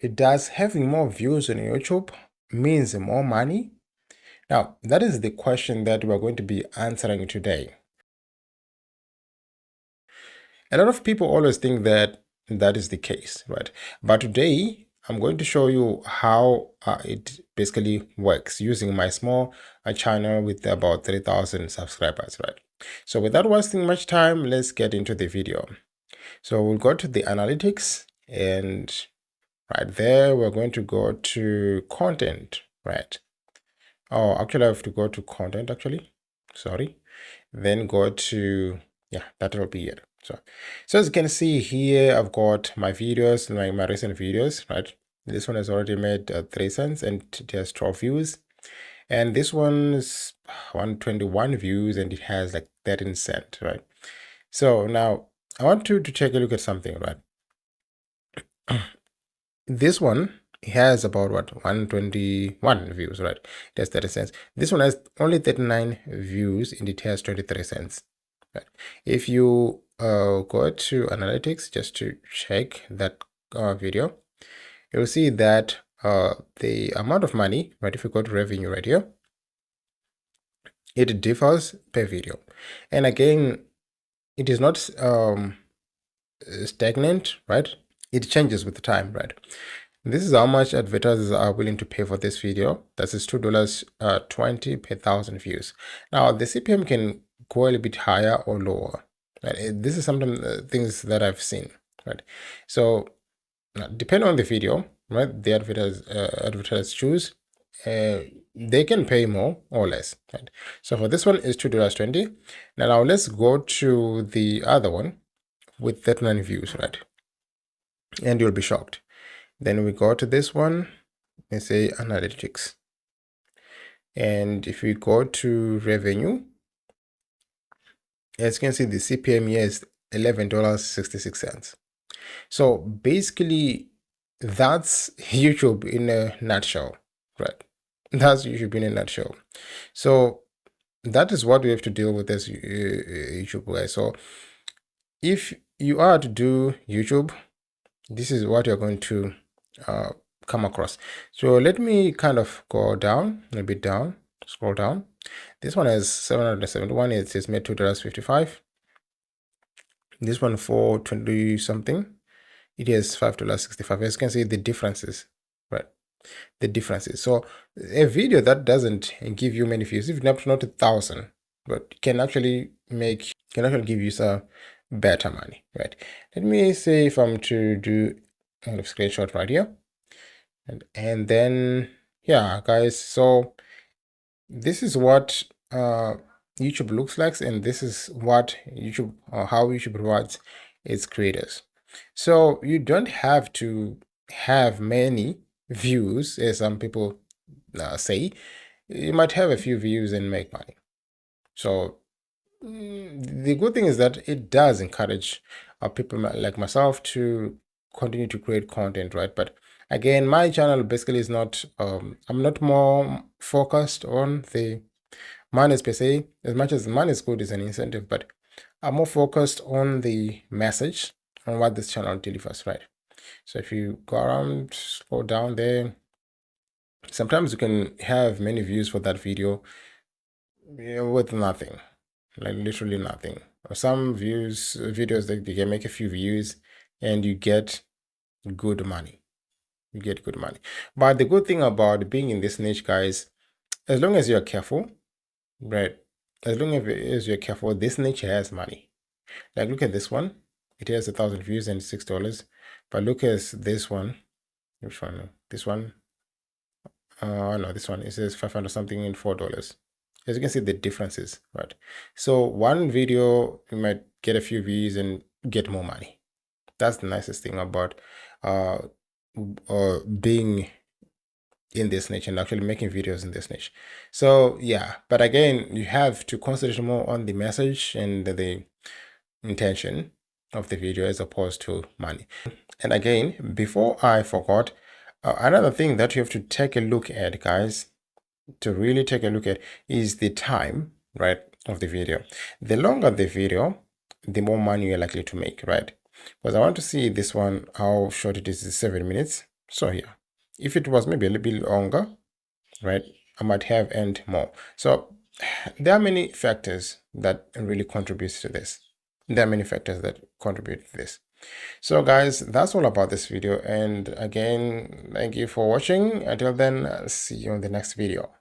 does having more views on YouTube means more money? Now, that is the question that we're going to be answering today. A lot of people always think that that is the case, right? But today, I'm going to show you how it basically works using my small channel with about 3,000 subscribers, right? So without wasting much time, let's get into the video. So we'll go to the analytics, and right there, we're going to go to content, right? Oh, actually, I have to go to content, actually. Sorry. Then go to, yeah, that will be it. So as you can see here, I've got my videos, my recent videos, right? This one has already made 3 cents and it has 12 views. And this one's 121 views and it has like 13 cents, right? So now I want to take a look at something, right? This one has about what, 121 views, right? It has 30 cents. This one has only 39 views and it has 23 cents. Right. If you go to analytics just to check that video, you'll see that the amount of money, right? If you go to revenue right here, it differs per video, and again, it is not stagnant, right? It changes with the time, right? This is how much advertisers are willing to pay for this video. That is $2.20 per 1,000 views. Now the CPM can go a little bit higher or lower. Right? This is something things that I've seen, right? So depending on the video, right, the advertisers choose, they can pay more or less, right? So for this one is $2.20. Now let's go to the other one with 39 views, right? And you'll be shocked. Then we go to this one and say analytics. And if we go to revenue, as you can see, the CPM here is $11.66. So basically, that's YouTube in a nutshell, right? That's YouTube in a nutshell. So that is what we have to deal with as YouTube guys. So if you are to do YouTube, this is what you're going to come across. So let me kind of go down a bit, down, scroll down. This one has 771. It says made $2.55. This one for 20 something, it has $5.65. As you can see, the differences, right? The differences. So a video that doesn't give you many views, if not 1,000, but can actually give you some better money, right? Let me say if I'm to do kind of screenshot right here, and then yeah, guys, so this is what YouTube looks like, and this is what YouTube how YouTube rewards its creators. So you don't have to have many views, as some people say. You might have a few views and make money. So the good thing is that it does encourage people like myself to continue to create content, right? But again, my channel basically is not I'm not more focused on the money per se, as much as money is good as an incentive, but I'm more focused on the message, on what this channel delivers, right? So if you go around, scroll down there, sometimes you can have many views for that video with nothing, like literally nothing. Or some videos that you can make a few views and you get good money. You get good money. But the good thing about being in this niche, guys, as long as you're careful, right? As long as you're careful, this niche has money. Like look at this one. It has 1,000 views and $6. But look at this one. Which one? This one. No, this one. It says 500 something and $4. As you can see, the differences, right? So one video, you might get a few views and get more money. That's the nicest thing about being in this niche and actually making videos in this niche. So yeah, but again, you have to concentrate more on the message and the intention of the video as opposed to money. And again, before I forgot, another thing that you have to take a look at, guys, to really take a look at is the time, right, of the video. The longer the video, the more money you're likely to make, right? Because I want to see this one, how short it is 7 minutes. So yeah, if it was maybe a little bit longer, right, I might have earned more. So there are many factors that really contribute to this. There are many factors that contribute to this. So guys, that's all about this video. And again, thank you for watching. Until then, I'll see you in the next video.